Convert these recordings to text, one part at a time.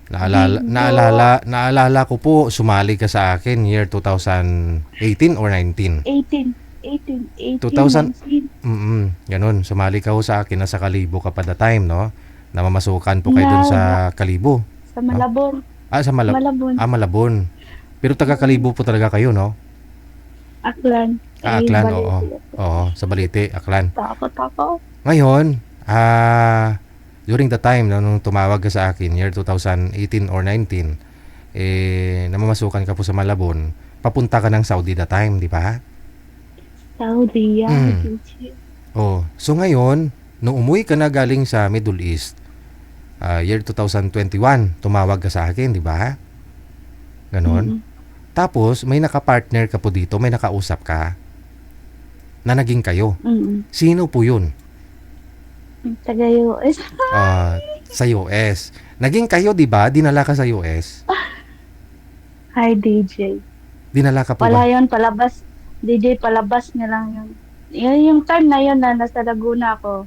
Naalala ko po, sumali ka sa akin year 2018 or 19? 18, 2000, ganun. Sumali ka ho sa akin, nasa Kalibo ka pa the time, no? Namamasukan po kayo dun sa Kalibo, sa no? Malabon. Sa Malabon. Malabon. Pero taga Kalibo po talaga kayo, no? Aklan. Aklan, oo. Balete. Oo, sa Balete, Aklan. Takot ako. Ngayon, during the time nung tumawag ka sa akin, year 2018 or 19, namamasukan ka po sa Malabon, papunta ka ng Saudi the time, di ba? Saudi, Mm. Oh, so ngayon, nung umuwi ka na galing sa Middle East, year 2021, tumawag ka sa akin, di ba? Ganon. Tapos, may nakapartner ka po dito, may nakausap ka, na naging kayo. Sino po yun? Taga US. Sa US. Naging kayo, di ba? Dinala ka sa US. Hi, DJ. Dinala ka po Wala ba? yun, palabas. DJ, palabas niya lang yun. Yung time na yun na nasa Laguna ako,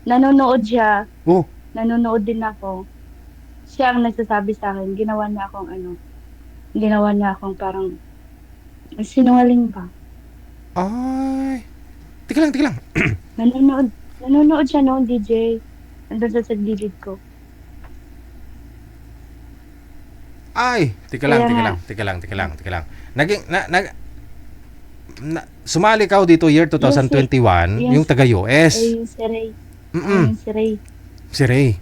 nanonood siya. Oh, Nanonood din ako. Siya ang nagsasabi sa akin, ginawa niya akong parang, sinungaling ba? ay. Tika lang. Nanonood siya noon, DJ. Nandun sa gilid ko. Ay, tika lang. Sumali ka dito year 2021, Yes. yung taga US. Yung si Ray. Si Ray. Si Ray.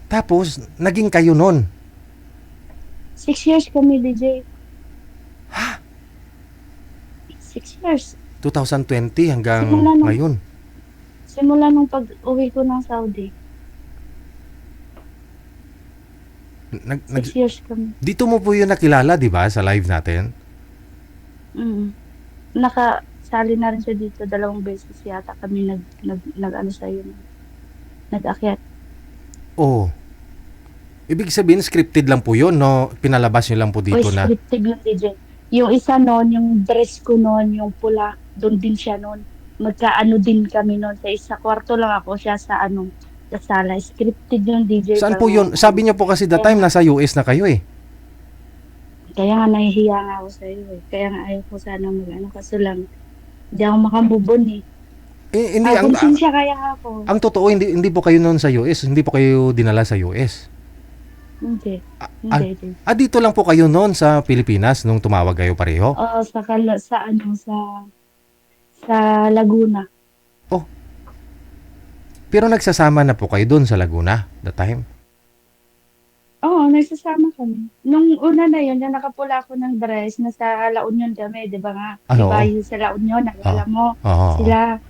Tapos, naging kayo nun. 6 years kami, DJ. 6 years. 2020 hanggang Simula nung- ngayon. Simula nung pag-uwi ko ng Saudi. 6 years kami. Dito mo po yun nakilala, di ba, sa live natin? Nakasali na rin siya dito 2 beses yata kami nag-ano sa'yo. Nag-akyat. Oh. Ibig sabihin, scripted lang po yun, no? Pinalabas nyo lang po dito na... Scripted yung DJ. Yung isa noon, yung dress ko noon, yung pula, doon din siya noon. Magkaano din kami noon. Sa isa kwarto lang ako, siya sa sa sala. Scripted yung DJ. Saan po yun? Sabi niyo po kasi the time nasa US na kayo eh. Kaya nga nahihiya nga ako sa iyo eh. Kaya nga ayaw ko sana mag-ano. Kaso lang, hindi ako makamubon eh. Hindi, Konsensya kaya ako. ang totoo, hindi po kayo noon sa US. Hindi po kayo dinala sa US. Hindi. Dito lang po kayo noon sa Pilipinas nung tumawag kayo pareho? Oo, sa Laguna. Oh. Pero nagsasama na po kayo doon sa Laguna the time? Oo, nagsasama kami. Nung una na yun, yung nakapula ko ng dress, nasa La Union kami, di ba nga? Diba yung sa La Union, nakala mo sila.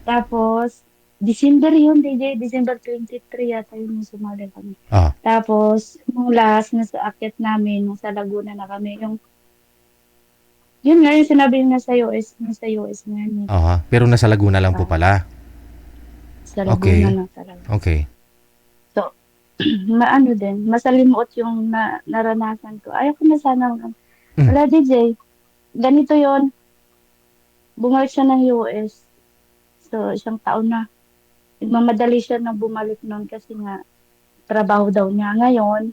Tapos, December yun, DJ. December 23 yata yun yung sumali kami. Tapos, nung last, nasa akyat namin, nung sa Laguna na kami, yun nga yung sinabi na sa US nga niya. Pero nasa Laguna lang po pala. Sa Laguna lang talaga. Okay. So, maano din, masalimuot yung naranasan ko. Ayaw ko na sana. Wala, DJ. Ganito yon. Bumalik siya ng US. So, 1 taon na. Nagmamadali siya na bumalik noon kasi nga, trabaho daw niya. Ngayon,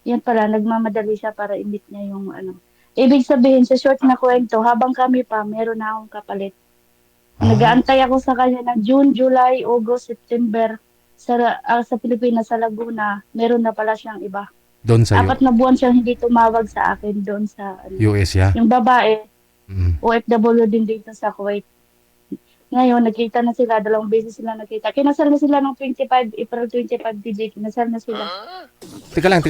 yan pala, nagmamadali siya para i-meet niya yung Ibig sabihin, sa short na kwento, habang kami pa, meron na akong kapalit. Nag-aantay ako sa kanya ng June, July, August, September sa Pilipinas, sa Laguna, meron na pala siyang iba. Doon sa 4 na buwan siyang hindi tumawag sa akin doon sa US, yeah? Yung babae, OFW din dito sa Kuwait. Ngayon, nagkita na sila, 2 beses sila nagkita. Kinasal na sila ng April 25, DJ. Kinasal na sila. Teka lang.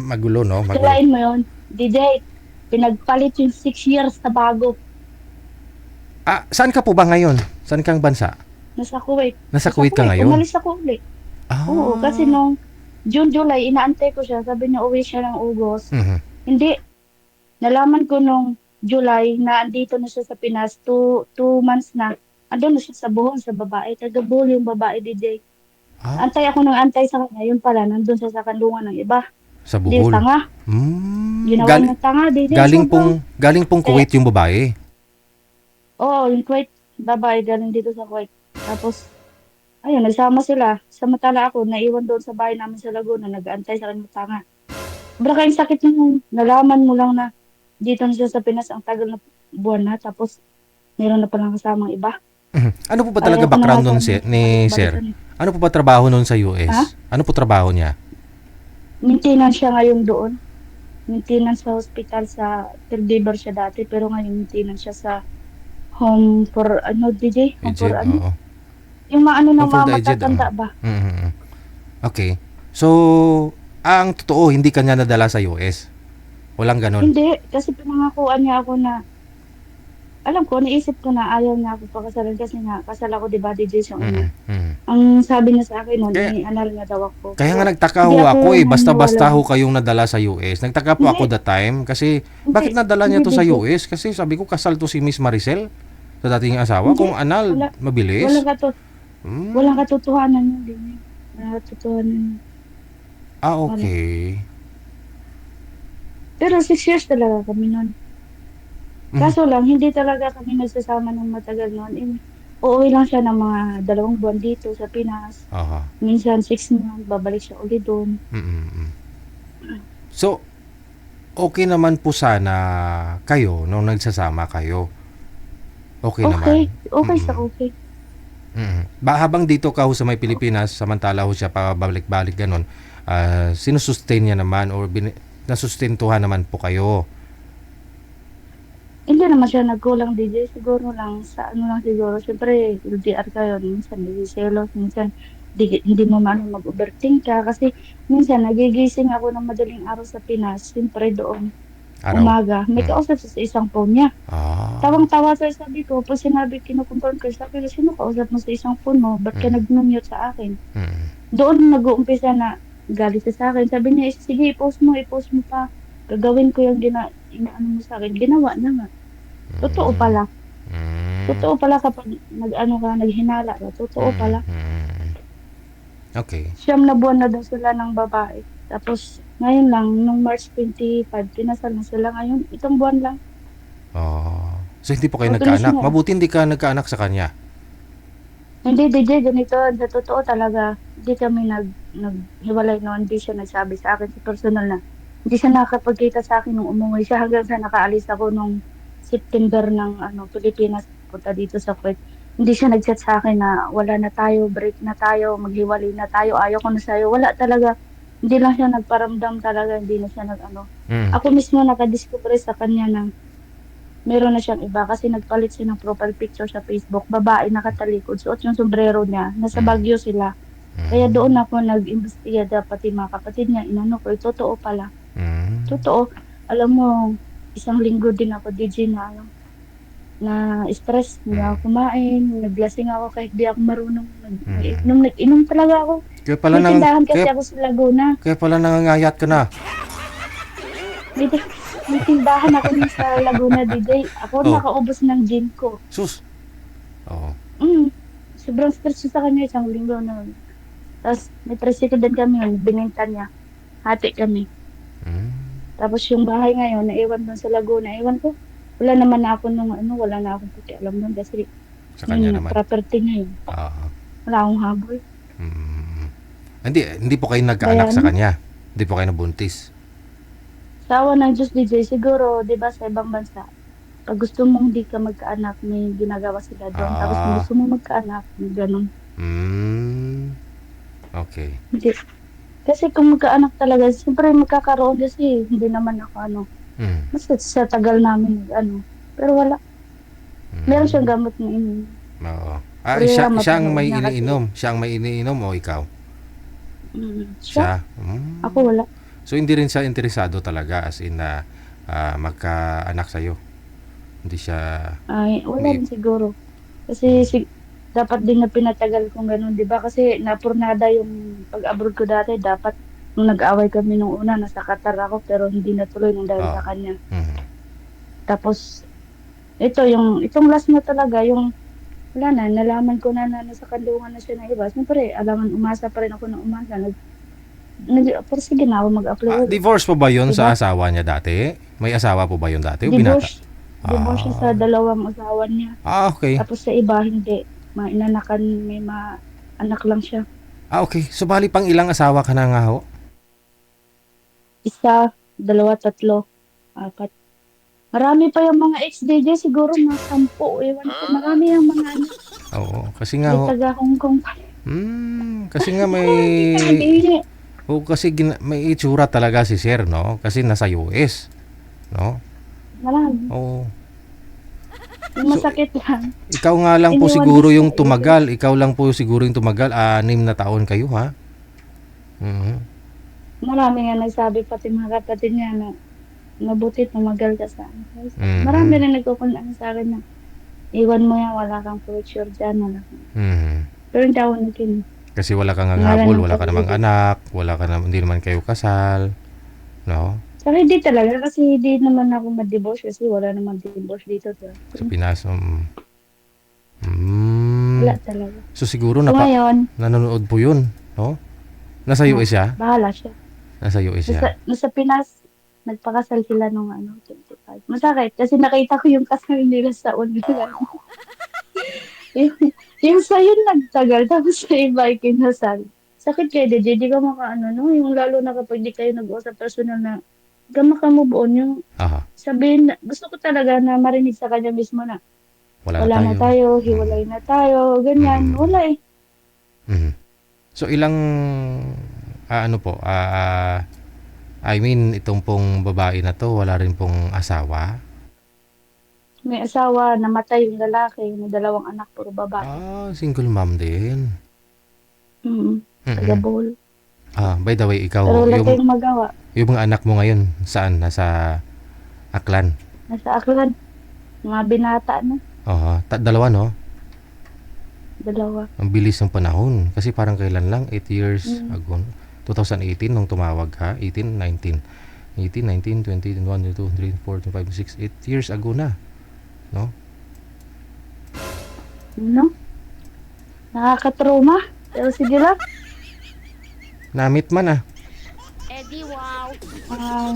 Magulo, no? Kalain mo yun, DJ. Pinagpalit yung 6 years na bago. Saan ka po ba ngayon? Saan kang bansa? Nasa Kuwait. Nasa Kuwait ka ngayon? Umalis ako ulit. Oo, kasi nung June, July, inaantay ko siya. Sabi niya, uwi siya ng August. Hindi. Nalaman ko nung July na andito na siya sa Pinas. 2 months na. Andun na siya sa Bohol, sa babae. Taga-Bohol yung babae, DJ. Antay ako ng antay sa kanya. Yun pala, nandun siya sa kanlungan ng iba. Sa Bohol? Di, tanga. Ginawa ng tanga, DJ. Galing pong Kuwait yung babae? Oo, yung Kuwait. Babae, galing dito sa Kuwait. Tapos, Ayun, nagsama sila. Samantala ako, naiwan doon sa bahay namin sa Laguna, nag-aantay sa kanyang tanga. Sobrang kayong sakit nung nalaman mo lang na dito na siya sa Pinas ang tagal na buwan na, tapos meron na palang kasamang iba. Ano po ba talaga Ayaw ko na nga background nun sana ni Sir? balik-balikan eh. Ano po ba trabaho nun sa Ha? US? Ano po trabaho niya? Maintenance siya ngayon doon. Maintenance sa hospital sa caregiver siya dati, pero ngayon maintenance siya sa home for ano, DJ? Home for Aged, ano? oo. Yung mga ano ng Home for mga the aged, oo. matatanda ba? Mhm. Okay. So, ang totoo, hindi kanya nadala sa US. Walang ganon. Hindi, kasi pinangakuan niya ako na, alam ko, naisip ko na ayaw niya ako pakasalan kasi nga, kasal ako, di ba, DJ sa una. Mhm. Mhm. Ang sabi niya sa akin noon, Kaya, i-anal niya daw ako. kaya Pero, nga nagtaka hindi ho ako ako eh. Basta-basta naniniwala. ho kayong nadala sa US. Nagtaka po Hindi, ako that time. Kasi, hindi, bakit nadala hindi, niya to sa DJ. US? Kasi sabi ko, kasal to si Miss Maricel sa dating asawa. Hindi, Kung anal, wala, mabilis. walang, kato, walang Hmm. katotohanan yun, DJ. Walang katotohanan yun. Ah, Wala. okay. Pero 6 years talaga kami noon. Mhm. Kaso lang, hindi talaga kami nagsasama ng matagal noon. Uuwi lang siya ng mga 2 buwan dito sa Pinas. Aha. Minsan 6 months, babalik siya ulit doon. Mm-mm. So, okay naman po sana kayo nung nagsasama kayo. Okay Okay, naman. okay siya, Mm-mm. okay. Mm-mm. Habang dito ka ho sa may Pilipinas, samantala ho siya pabalik-balik ganun, sinusustain niya naman or nasustentuhan naman po kayo. Hindi naman siya nagkulang DJ, siguro lang sa ano lang siguro. Siyempre, LDR kayo, minsan nagsiselos, minsan hindi mo man mag-overthink ka kasi minsan nagigising ako ng madaling araw sa Pinas, siyempre doon, Araw. umaga, may Mm. kausap siya sa isang phone niya. Ah. Tawang-tawa sa sabi ko, pag sinabi, kinukumpirm ko, sabi ko, sino kausap mo sa isang phone mo? Ba't ka Mm. nag-mute sa akin? Mm. Doon nag-uumpisa na galit siya sa akin. Sabi niya, sige, i-post mo pa. Gagawin ko yung inaano mo sa akin. Ginawa na nga. Totoo Mm. pala. Mm. Totoo pala kapag nag-ano ka, naghinala ka. Totoo Mm. pala. Mm. Okay. 9 na buwan na daw sila ng babae. Tapos, ngayon lang, nung March 25, kinasal na sila ngayon. Itong buwan lang. Oh. So hindi po kayo Mabilis nagkaanak. na. Mabuti hindi ka nagkaanak sa kanya. Hindi, DJ, ganito. Sa totoo talaga, hindi kami naghiwalay noon. Hindi siya nagsabi sa akin sa personal na. Hindi siya nakapagkita sa akin nung umuwi siya hanggang sa nakaalis ako nung September ng Pilipinas punta dito sa Kuwait. Hindi siya nag-chat sa akin na wala na tayo, break na tayo, maghiwalay na tayo, ayaw ko na sa'yo. Wala talaga. Hindi lang siya nagparamdam talaga, hindi na siya nag-ano. Mm. Ako mismo nakadiscover sa kanya na meron na siyang iba kasi nagpalit siya ng profile picture sa Facebook. Babae nakatalikod, suot yung sombrero niya. Nasa Mm. Baguio sila. Kaya Mm. doon ako nag-imbestiga pati mga kapatid niya. Inano ko, totoo pala. Mm. Totoo. Alam mo, isang linggo din ako DJ na stress. Hindi ako Mm. kumain. Naglasing ako kahit di ako marunong. Mm. Nag-inom talaga ako. Kaya pala May tindahan kasi kaya, ako sa Laguna. kaya pala nangangayat ka na. May, ti- may tindahan ako din sa Laguna DJ. Ako Oh, nakaubos ng gin ko. sus. Oh. Mm. Sobrang stress ko sa kanya isang linggo na. Tapos may tricycle din kami yun, bininta niya. Hati kami. Mm. Tapos yung bahay ngayon, naiwan doon sa Laguna. Ewan ko, wala naman na ako nung wala na akong pakialam nun kasi Sa kanya yun, naman. property niya yun. Ah. Wala akong habol. Mm. Hindi po kayo nagkaanak sa Bayan. kanya. Hindi po kayo nabuntis. Sa awa ng Diyos, DJ, siguro, di ba, sa ibang bansa, pag gusto mong hindi ka magkaanak, may ginagawa sila doon. Tapos kung Ah. gusto mong magkaanak, may ganun. Mm. Okay. Hindi. Kasi kung magkaanak talaga, siyempre magkakaroon kasi hindi naman ako Mm. mas sa tagal namin pero wala. Meron Mm. siyang gamot na Oo. Kaya Siya ang mapanood may niya kasi. iniinom. Siya ang may iniinom o ikaw? Siya, Siya. Mm. ako wala. So hindi rin siya interesado talaga as in na magkaanak sa'yo. Hindi siya Ay, wala may rin siguro. Kasi dapat din na pinatagal kong ganun, di ba? Kasi napurnada yung pag-abroad ko dati, dapat nung nag-away kami nung una, nasa Qatar ako, pero hindi natuloy nang dahil sa kanya. mm. Tapos, itong last na talaga, wala na, nalaman ko na nasa kandungan na siya ng iba. Siyempre, alaman, umasa pa rin ako ng umasa. Pero sige na ako mag-apply ulit. Divorce po ba yun Diba? sa asawa niya dati? May asawa po ba yun dati? O binata? Divorce siya sa dalawang asawa niya. Okay. Tapos sa iba, hindi. Mainanakan, anak lang siya. Okay. So, bali pang ilang asawa ka na nga ho? Isa, dalawa, tatlo, apat. Marami pa yung mga ex-DJ, siguro mga 10, ewan ko. Marami yung mga ano, Oo. Kasi nga di ho, taga Hong Kong pa. kasi nga Marami may, talaga yun eh. kasi may itsura talaga si Sir, no? Kasi nasa US, no? Marami. Oo. Yung So, masakit lang. ikaw nga lang po Iniwan siguro din sa yung US. tumagal. Ikaw lang po siguro yung tumagal. 6 na taon kayo, ha? Mhm. Marami nga nagsabi, pati mga kapatid niya na mabuti tumagal ka sa ano. Marami Mhm. rin nagkukunan sa akin na iwan mo yan, wala kang future dyan, wala kang. Mhm. Pero hindi ako naging Kasi wala kang pangalan habol, ng wala ka namang pag-ibig. anak, wala ka na, hindi naman kayo kasal, no? Saka hindi talaga, kasi hindi naman ako ma-divorce kasi wala namang divorce dito sa Sa Pinas. wala talaga. So siguro So ngayon, nanonood po yun, no? Nasa US siya? bahala siya. Nasa US siya. Nasa Pinas, nagpakasal sila nung 25. Masakit kasi nakita ko yung kasal nila sa online. yung, yung sa'yo nagtagal, tapos sa iba ay kinasal. Sakit kayo, DJ, di ka makaano, no? Yung lalo na kapag di kayo nag-usap personal na, di ka makamove on, yung Aha, sabihin na, gusto ko talaga na marinig sa kanya mismo na, wala na wala na tayo. tayo, Mhm. hiwalay na tayo, ganyan, Mhm. wala eh. Mhm. So ilang ano po, I mean itong pong babae na to wala rin pong asawa. May asawa, namatay yung lalaki, may 2 anak, puro babae. Single mom din. Taga Mhm. Bohol. By the way, Pero ikaw wala yung tayong magawa. mga anak mo ngayon saan? Nasa Aklan. Nasa Aklan, mga binata na, Dalawa, no? 2. Ang bilis ng panahon kasi parang kailan lang 8 years Mm. ago. 2018 nung tumawag ka, 18, 19. 18, 19, 20, 21, 22, 23, 24, 25, 26, 8 years ago na, no? Ano? Nakakatrauma. Pero sige lang. Namit man ah. Ah,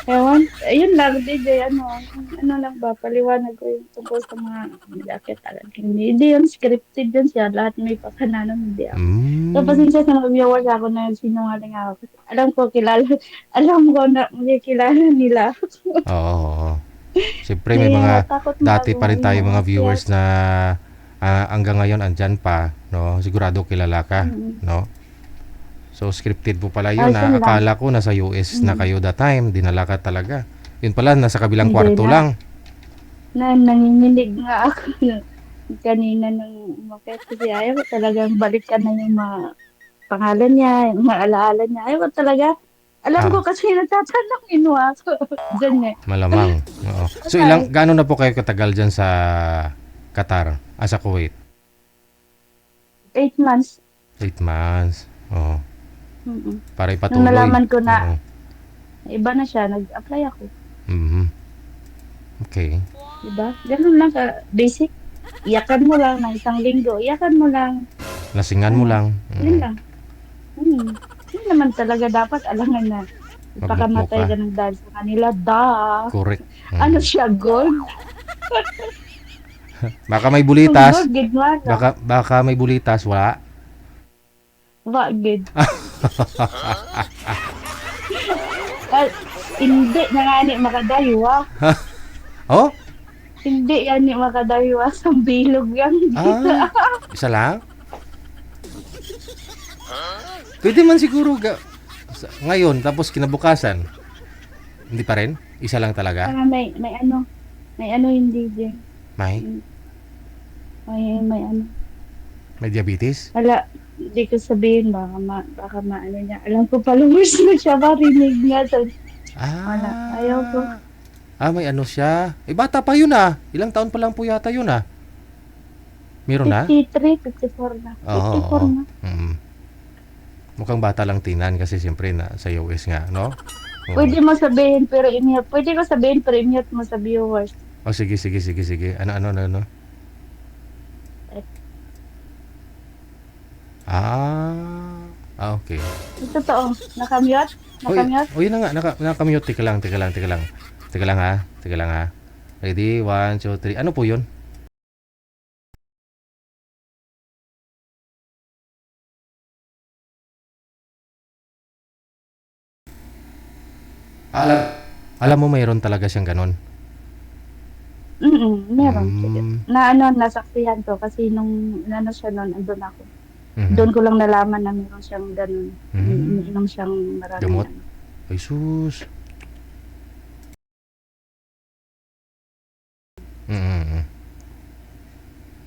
ewan. Ayun lang, DJ. Ano lang ba? Paliwanag ko yung tungkol sa mga jacket talaga. Hindi yun. Scripted yun siya. Lahat may pakananan. Hindi ako. So, Mm. pasensya sa mga viewers ako na sinungaling ako. Kasi alam ko, kilala. Alam ko na may kilala nila. Oo, oo. Siyempre may May mga takot na dati ako pa rin tayo mga i-share. viewers na hanggang ngayon andyan pa, no? Sigurado kilala ka, Mm. no? So scripted po pala yun. Yun lang. Akala ko nasa US na Mm. kayo that time, dinala ka talaga. Yun pala nasa kabilang Hindi kwarto na. lang. Nanginginig nga ako kanina nung umakyat kasi ayaw ko talagang balikan na yung mga pangalan niya, yung mga alaala niya. Ayaw ko talaga. Alam ko Ah, kasi natatanungin mo ako. Diyan eh. Malamang. Oo. So Okay. gaano na po kayo katagal diyan sa Qatar, sa Kuwait? 8 months. 8 months. Oo. Mm-mm. Para Nung ipatuloy. nalaman ko na Oo. iba na siya, nag-apply ako. Mhm. Okay. Diba? Ganun lang ka, basic. Iyakan mo lang ng 1 linggo. Iyakan mo lang. Lasingan mo Ano, lang. yun lang. Yun naman talaga dapat alangan na Mag-move mo ipakamatay ka. ka ng dahil sa kanila. Da. Correct. Ano Mhm. siya, gold? Baka may Kung bulitas. gold, gidwa na. Baka may bulitas, wala. Wa, gid. Ah, hindi na nga ni makadaywa. Oh? Hindi yan ni makadaywa sa bilog yan. Isa lang? Pwede man siguro ngayon tapos kinabukasan. Hindi pa rin? Isa lang talaga? Saka may ano hindi din. May? May ano. May diabetes? Wala, hindi ko sabihin, baka maano niya. Alam ko followers na siya, marinig niya. So, wala, ayaw ko. May ano siya. Bata pa yun ah. Ilang taon pa lang po yata yun ah. Meron na? 53, 54 na. Oo, 54 oo. na. Mukhang bata lang tingnan kasi siyempre na sa US nga, no? Oo. Pwede mo sabihin, pero i-mute. Pwede ko sabihin, pero i-mute mo sa viewers. Sige, sige, sige, sige. Ano? Okay. Totoo. Nakamute? Nakamute? Yun na nga. Nakamute. Teka lang. Teka lang ha. Ready? 1, 2, 3. Ano po yun? Alam, alam mo mayroon talaga siyang ganon. Meron. Sige. Hmm. Na ano, nasaksihan ko kasi nung ano siya noon, andun ako. Mhm. Doon ko lang nalaman na meron siyang ganun. Hmm. Iniinom siyang maraming Gamot. ano. Ay sus. Mm.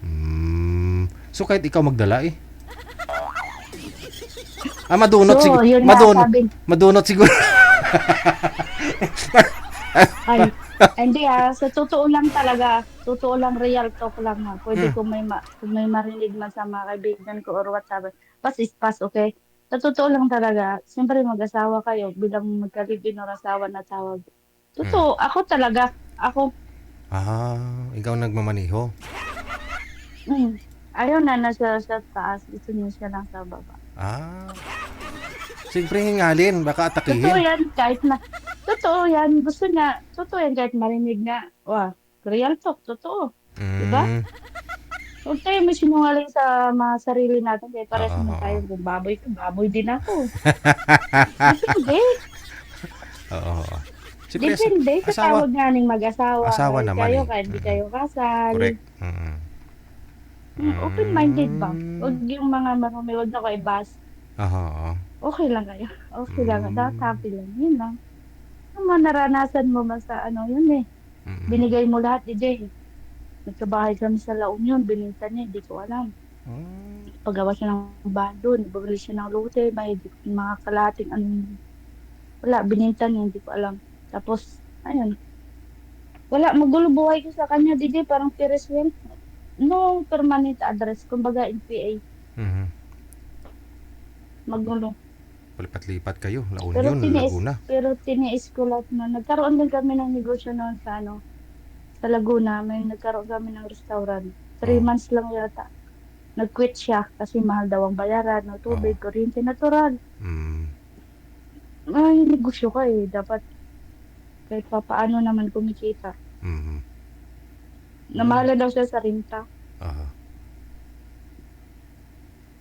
Hmm. So kahit ikaw magdala eh. Madunot So, siguro. yun nga Madunot siguro. ay, hindi sa totoo lang talaga, totoo lang, real talk lang ha. Pwede Hmm. kung may marinig man sa mga kaibigan ko or whatever. Pass is pass, okay? Sa totoo lang talaga, siyempre mag-asawa kayo bilang magkalibin or asawa na tawag. Hmm. Totoo, ako talaga, ako, Ikaw nagmamaniho. mm, ayaw na sa taas, gusto niya siya lang sa baba. Ah. Siyempre hingalin, baka Totoo atakihin. yan, totoo yan, gusto niya, totoo yan kahit marinig na, wah, real talk, totoo. Diba? Hmm. Huwag tayo may sinungaling sa mga sarili natin kaya pares Oo, naman oo. tayo kung baboy ka, baboy din ako. Depende. Oo, oo. Siyempre, Depende sa asawa. tawag nga ng mag-asawa. Asawa naman Kayo, eh. kahit di Mm. kayo kasal. Correct. Mm. Open-minded ba? Huwag Mm. yung mga marumi, huwag na kayo bas. Oo, oo. Okay lang kayo. Okay lang. Dapat Mm. happy lang. Yun lang. Yung mga naranasan mo ba sa ano, yun eh. Mm. Binigay mo lahat, DJ. Nagkabahay kami sa La Union, binenta niya, hindi ko alam. Mm. Paggawa siya ng bando, bumili siya ng lote, may mga kalating ano, wala, binenta niya, hindi ko alam. Tapos, ayun, wala, magulo buhay ko sa kanya, DJ, parang Ferris wheel. No permanent address, kumbaga NPA, Mhm. magulo. Palipat-lipat kayo. La Pero Union, tiniis, Laguna. pero tiniis ko lahat na, nagkaroon din kami ng negosyo noon sa ano, sa Laguna, may nagkaroon kami ng restaurant. Three Oh. months lang yata. Nag-quit siya kasi mahal daw ang bayaran, no, Oh. tubig, kuryente, natural. Mm. Ay, negosyo ka eh. Dapat kahit pa paano naman kumikita. Mhm. Mm. Namahala daw siya sa renta. Aha.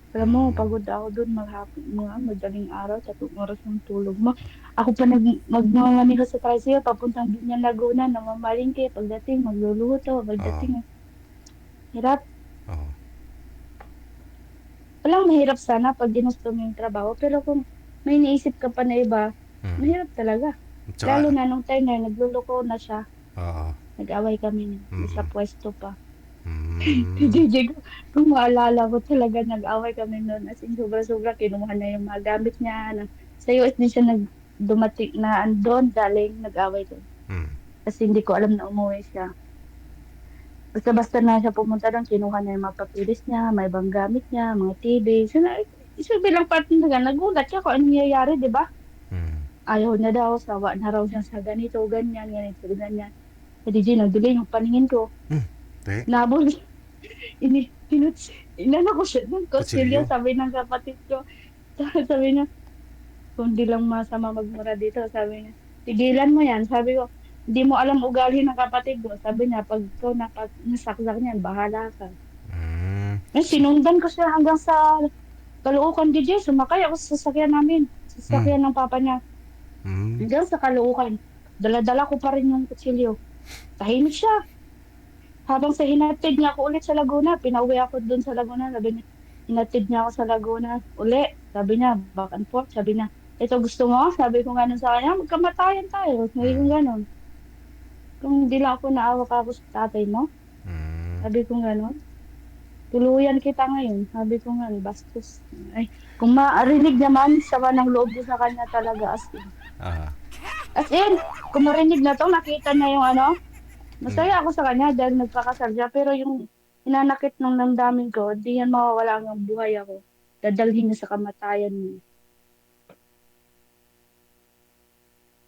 Alam mo, Mm. pagod ako doon maghapon, madaling araw, 3 oras ng tulog mo. Ako pa magmamaniho sa tricycle, papuntang Binyan Laguna, namamalingke, pagdating, magluluto, Oh. pagdating, hirap. Oh. Walang mahirap sana pag ginusto mo yung trabaho, pero kung may iniisip ka pa na iba, Mm. mahirap talaga. Lalo Tsaka, na nung time na nagluloko na siya, oo. nag-away kami niya, may sa Mm. pwesto pa. Si Mm. JJ, kung maalala ko talaga, nag-away kami noon. As in, sobra-sobra, kinuha na yung mga gamit niya. Sa US din siya dumating na andon, galing, nag-away doon. Mm. Kasi hindi ko alam na umuwi siya. Basta-basta na siya pumunta doon, kinuha na yung mga papilis niya, may ibang gamit niya, mga TV. So, isa bilang partner na nagulat siya kung anong nangyayari, di ba? Mm. Ayaw na daw, sawa na raw siya sa ganito, ganyan, ganito, ganyan. Sa DJ, nagduloy yung paningin ko. Mm. Te, Nabol, inano ko siya ng kutsilyo, kutsilyo. sabi ng kapatid ko. Sabi niya, kung di lang masama magmura dito, sabi niya, tigilan mo yan. Sabi ko, hindi mo alam ugali ng kapatid ko. Sabi niya, pag ikaw nasaksak niyan, bahala ka. Mm. Sinundan ko siya hanggang sa Caloocan, DJ. Sumakay ako sa sasakyan namin. Sa Mm. sasakyan ng papa niya. Mm. Hanggang sa Caloocan. Dala-dala ko pa rin yung kutsilyo. Tahimik siya. Habang sa hinatid niya ako ulit sa Laguna, pinauwi ako dun sa Laguna. Sabi niya, hinatid niya ako sa Laguna uli. Sabi niya, back and forth. Sabi niya, ito gusto mo? Sabi ko gano'n sa kanya, magkamatayan tayo. Sabi ko Mm. gano'n. Kung hindi lang ako naawa ka ako sa tatay mo, Mm. sabi ko gano'n. Tuluyan kita ngayon. Sabi ko nga, bastos. Ay, kung maarinig naman, sama ng loob ko sa kanya talaga as in. Aha. As in, kung marinig na to, nakita na yung ano, Mm. masaya ako sa kanya dahil nagpakasal siya. Pero yung hinanakit ng damdamin ko, di yan mawawala ang buhay ako. Dadalhin niya sa kamatayan mo.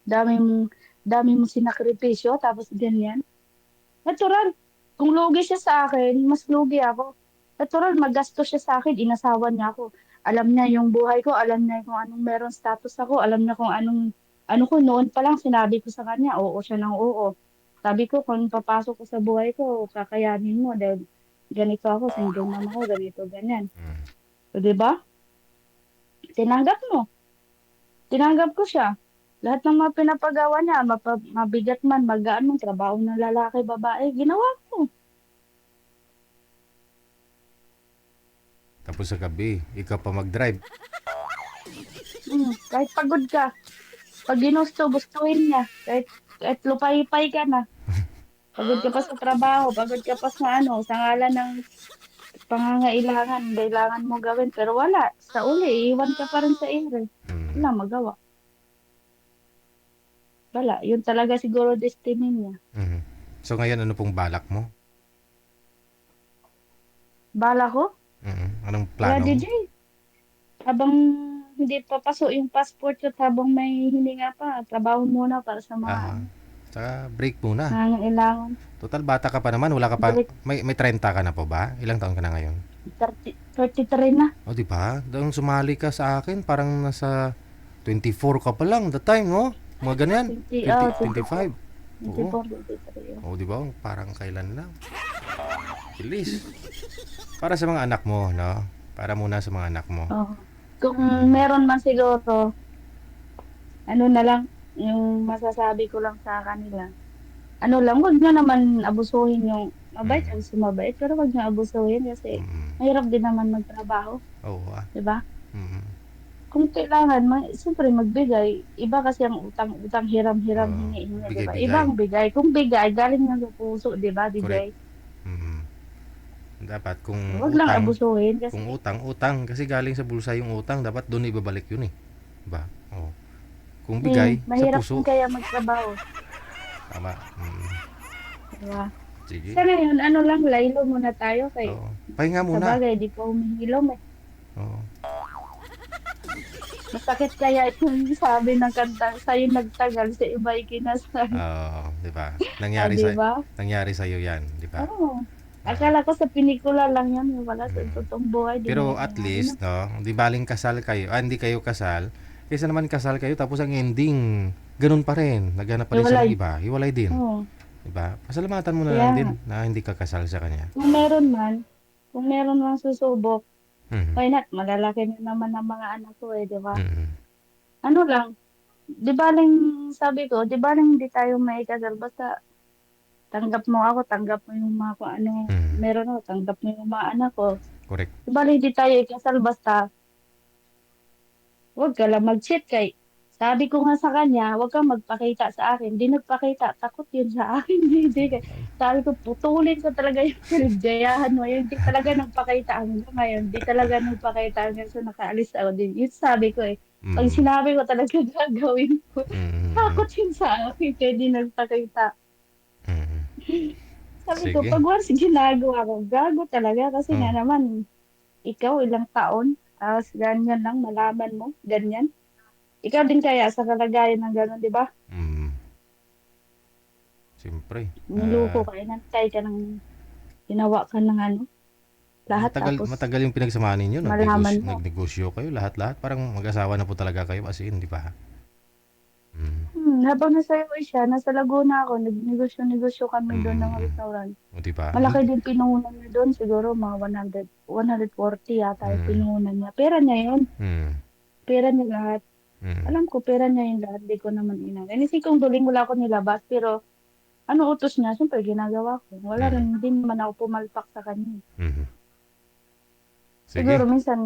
Dami mong, dami mong sinakripisyo, tapos ganyan. Natural. Kung lugi siya sa akin, mas lugi ako. Natural, magastos siya sa akin, inasawa niya ako. Alam niya yung buhay ko, alam niya kung anong meron status ako, alam niya kung ano ko, noon pa lang sinabi ko sa kanya, oo siya ng oo. Sabi ko, kung papasok ko sa buhay ko, kakayanin mo dahil ganito ako, single mom ako, ganito, ganyan. Mm. So, di ba? Tinanggap mo. Tinanggap ko siya. Lahat ng mga pinapagawa niya, mabigat man, magaan man, trabaho ng lalaki, babae, ginawa ko. Tapos sa gabi, ikaw pa mag-drive. Kahit pagod ka, pag ginusto, gustuhin niya. Kahit lupay-pay ka na. Pagod ka pa sa trabaho, pagod ka pa sa ano, sa ngalan ng pangangailangan, kailangan mo gawin. Pero wala, sa uli, iwan ka pa rin sa ere. Mm. Wala magawa. Wala, yun talaga siguro destiny niya. Mhm. So ngayon, ano pong balak mo? Bala ko, Anong wala plano mo? DJ. Habang hindi pa paso yung passport ko, habang may hininga pa, trabaho muna para sa mga Ah, ano, Saka break muna. nangangailangan. Total bata ka pa naman, wala ka pa, Direct may 30 ka na po ba? Ilang taon ka na ngayon? 33 na. O di ba? Dang sumali ka sa akin, parang nasa 24 ka pa lang that time, no? Mga ganyan. 20, 24. 25. Oo. 24, 23. O di ba? Parang kailan lang. Bilis. Para sa mga anak mo, no? Para muna sa mga anak mo. Oh. Kung meron man siguro, ano na lang, yung masasabi ko lang sa kanila. Ano lang, wag nyo naman abusuhin yung mabait, Mm. mabait, pero wag nyo abusuhin kasi Mm. mahirap din naman magtrabaho, Oo ah. di ba? Mm. Kung kailangan, siyempre magbigay. Iba kasi ang utang-utang, hiram-hiram, Oo. hingi-hingi, di ba? Bigay-bigay. Ibang bigay. Kung bigay, galing na sa puso, di ba, Correct. DJ? Mm. Dapat kung Wag lang utang, abusuhin kasi, kung utang kasi galing sa bulsa yung utang, dapat doon ibabalik yun eh. Diba? Oh. Kung bigay sa mahirap din puso, kaya magtrabaho, tama. di ba? Sige. Sa ngayon, ano lang, laylo muna tayo kay Oo. Pahinga sa muna. bagay, di pa humihilom eh. Oo. Masakit kaya yung sabi ng kanta, sa'yo nagtagal, sa iba ikinasal. Oo, 'di ba? Di ba? Nangyari sa iyo 'yan, 'di ba? Oo. Ah. Akala ko sa pelikula lang yan, yung pala sa Mm. totoong buhay, di Pero at nangyayari na. least, no, di baling kasal kayo, hindi kayo kasal, kaysa naman kasal kayo tapos ang ending, ganun pa rin, naghanap pa rin siya ng Iwalay. iba, hiwalay din, Oo. di ba? Pasalamatan mo na Kaya lang nga, din na hindi ka kasal sa kanya. kung meron man susubok, Mhm. why not? Malalaki na naman ang mga anak ko eh, di ba? Mhm. Ano lang, di baling, sabi ko, di baling hindi tayo may kasal, basta tanggap mo ako, tanggap mo yung mga kung ano, Mhm. meron ako, tanggap mo yung mga anak ko. Correct. Di baling hindi tayo ikasal, basta huwag ka lang mag-cheat kay. Sabi ko nga sa kanya, huwag kang magpakita sa akin. Di nagpakita, takot yun sa akin. Hindi kay. Sabi ko, putulin ko talaga yung pinagjayahan mo. Yung di talaga nagpakita hanggang ngayon. Di talaga nagpakita hanggang sa nakaalis ako din. Yun sabi ko eh. Pag Mhm. sinabi ko talaga gagawin ko, Mhm. takot yun sa akin. Kaya di nagpakita. Mhm. Sabi ko, Sige. pag once ginagawa ko, gago talaga. Kasi Oh. nga naman, ikaw ilang taon, ganyan lang, malaman mo, ganyan. Ikaw din kaya sa kalagayan ng gano'n, di ba? Mhm. Siyempre. Niloko ka, inantay ka ng ginawa ka ng ano, lahat Matagal tapos matagal yung pinagsamahan ninyo, malaman mo. nagnegosyo kayo lahat-lahat, parang mag-asawa na po talaga kayo as in, di ba? Mm. Habang nasa US siya, nasa Laguna ako, nagnegosyo-negosyo kami doon ng Mm. restaurant. O di ba? Malaki din pinuhunan niya doon, siguro mga 100, 140 yata yung Mm. pinuhunan niya. Pera niya yun, Mm. pera niya lahat. Mm. Alam ko, pera niya yung lahat, di ko naman Inisip kong duling wala ko nilabas, pero ano utos niya, siyempre ginagawa ko. Wala Mm. rin, din naman ako pumalpak sa kanya. Mm. Siguro Sige. minsan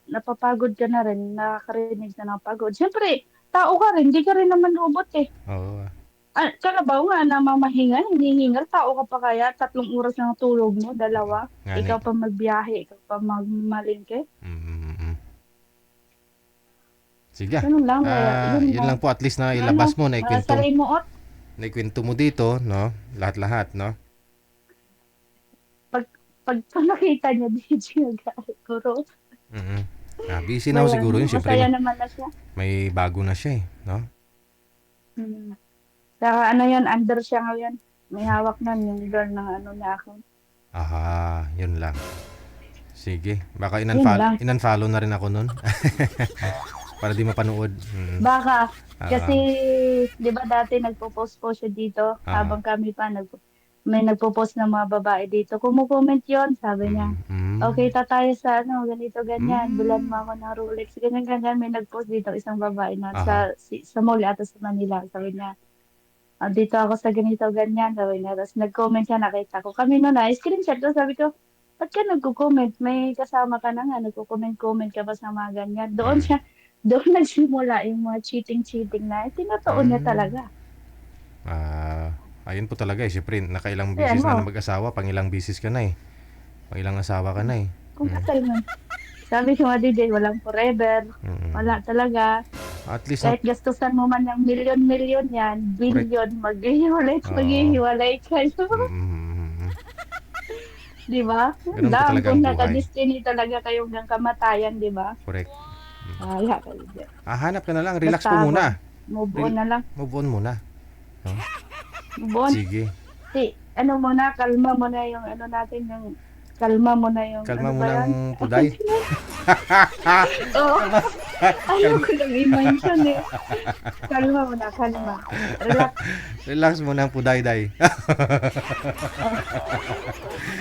napapagod ka na rin, nakakarinig na ng pagod. Siyempre, tao ka rin, hindi ka rin naman robot eh. Oo. Kalabaw nga na mamahinga, hinihingal, tao ka pa kaya, 3 oras lang ang tulog mo, 2. Ngani. Ikaw pa magbiyahe, ikaw pa magmalingke. Mm. Sige. Ganun lang, kaya yun Yun lang. lang po at least na Ano, ilabas mo na salimuot, ikwento mo dito, no? Lahat-lahat, no? pag, pag nakita niya, di siya guro. Mm. Busy na ho Bayan, siguro yun. Siyempre masaya naman na siya. may bago na siya eh, no? Hmm. Saka ano yun, under siya ngayon. May hawak nun, yung girl ng ano na ako. Yun lang. Sige. Baka Yun lang. inunfollow na rin ako nun. Para di mapanood. Mm. Baka, Ah, kasi, di ba dati nagpo-post po siya dito, ah, habang kami pa may nagpo-post ng mga babae dito. Kumu-comment yun, sabi niya. Okay, tayo sa ano, ganito, ganyan. Bilan mo ako ng Rolex, ganyan, ganyan. May nag-post dito isang babae na Aha. sa mall ata sa Manila. Sabi niya, dito ako sa ganito, ganyan. Sabi niya, tapos nag-comment siya, nakita ko. Kami noon na, screenshot ko, sabi ko, ba't ka nagko-comment? May kasama ka na nga, nagko-comment-comment ka ba sa mga ganyan? Doon Mm. siya, doon nagsimula yung mga cheating-cheating na, tinotoo niya Mm. talaga. Ayun po talaga eh. Siyempre, nakailang Ayan bisis na mo, mag-asawa. Pangilang bisis ka na eh. Pangilang asawa ka na eh. kung Mm. kasal man. Sabi ko nga, DJ, walang forever. Mm. Wala talaga. At least, Kahit gastusan mo man ng milyon-milyon yan, correct. billion, maghihiwalay at Oo. maghihiwalay kayo. Mm. Di ba? Yan Ganun po lang, talaga kung ang buhay. naka-destiny talaga kayong ng kamatayan, di ba? Correct. Wala kayo dyan. Hanap ka na lang. Relax Basta po ako, muna. move on na lang. Move on muna. No? Move on. Sige. Ano muna, kalma mo na yung ano natin, yung kalma mo na yung Kalma ano mo ba yan? ng puday. Oo. Ayaw ko lang i-mention eh. Kalma mo na, kalma. Relax. Relax mo ng puday-day.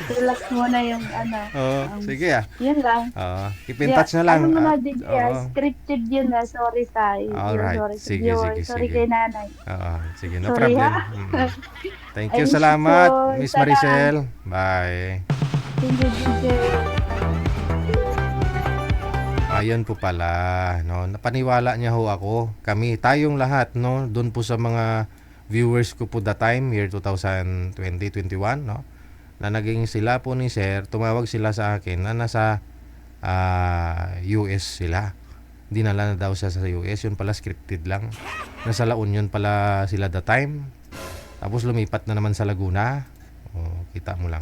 Relax mo na yung ano. Oo. Sige ah. Yun lang. Oo. Keep in touch na lang. Ano mo na, At, DJ, oo. scripted yun na. Sorry tayo. Alright. Sorry sa Sige, viewer. sige, Sorry sige. kay nanay. Oo. Sige, no Sorry problem. ha. Thank I you. miss you Salamat, po. Miss Sana. Maricel. Bye. Thank you, DJ. Ayun po pala, no. Napaniwala niya ho ako. Kami, tayong lahat, no. Doon po sa mga viewers ko po that time, year 2020-21, no. Na naging sila po ni Sir, tumawag sila sa akin na nasa US sila. Dinala na daw siya sa US, yun pala scripted lang. Nasa La Union pala sila that time. Tapos lumipat na naman sa Laguna. Oh, kita mo lang.